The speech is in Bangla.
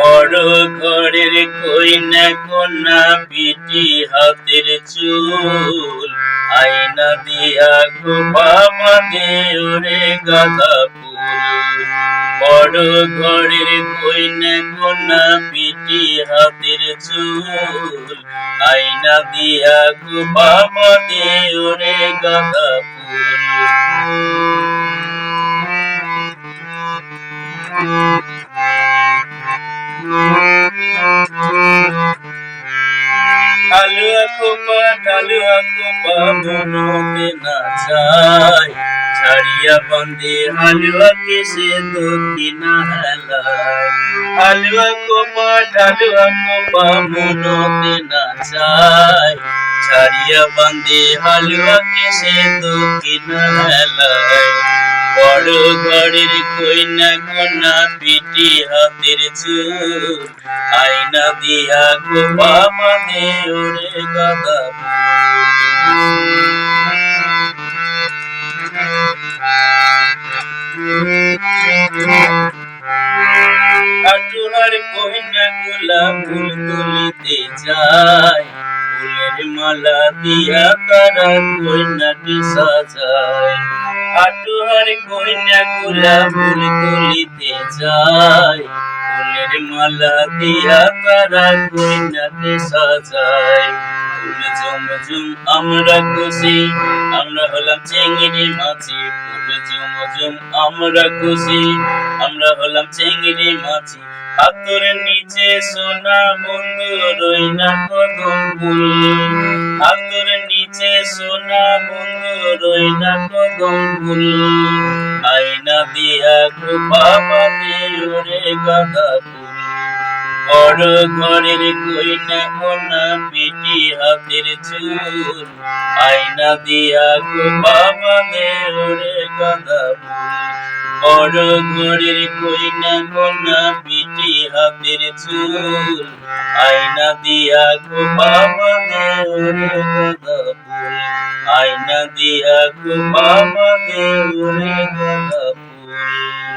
বড় ঘরের কইনা কন্যা পিটি হাতের চুল আয়না দিয়া খোপা বাঁধে ওরে গাঁদা ফুল। বড় ঘরের কইনা কন্যা পিটি হাতের চুল আয়না দিয়া খোপা বাঁধে ওরে গাঁদা ফুল। আলুয়া খোপা ডালুয়া খোপা মনতে না চায় ঝাড়িয়া বাঁধে হালুয়াকে সে দক্ষিণা হেলায়। আলুয়া খোপা ডালুয়া খোপা মনতে না চায় ঝাড়িয়া বাঁধে হালুয়াকে সে দক্ষিণা হেলায়। বড় ঘরের কইনা কন্যা পিটি হাতের চুল আয়না দিয়া খোপা বাঁধে ওরে গাঁদা আটুহার কইনা গোলা ফুল তুলিতে যায় ফুলের মালা দিয়া তারা কইনাকে সাজায়। আটুহার কইনা গোলা ফুল তুলিতে যায় ফুলের মালা দিয়া তারা কইনাকে সাজায়। ফুল ঝুমঝুম আমরা খুশি আমরা হলাম চিংড়ি মাছি। ফুল ঝুমঝুম আমরা খুশি আমরা হলাম চিংড়ি মাছি। হাতের নিচে সোনা বন্ধু রইনা কদম ফুল। হাতের নিচে সোনা বন্ধু রইনা কদম ফুল। আয়না দিয়া খোপা বাঁধে ওরে গাঁদা ফুল। বড় ঘরের কইনা কন্যা পিটি হাতের চুল আয়না দিয়া খোপা বাঁধে ওরে গাঁদা ফুল। বড় ঘরের কইনা কন্যা পিটি হাতের চুল আয়না দিয়া খোপা বাঁধে ওরে গাঁদা ফুল। আয়না দিয়া খোপা বাঁধে ওরে গাঁদা ফুল।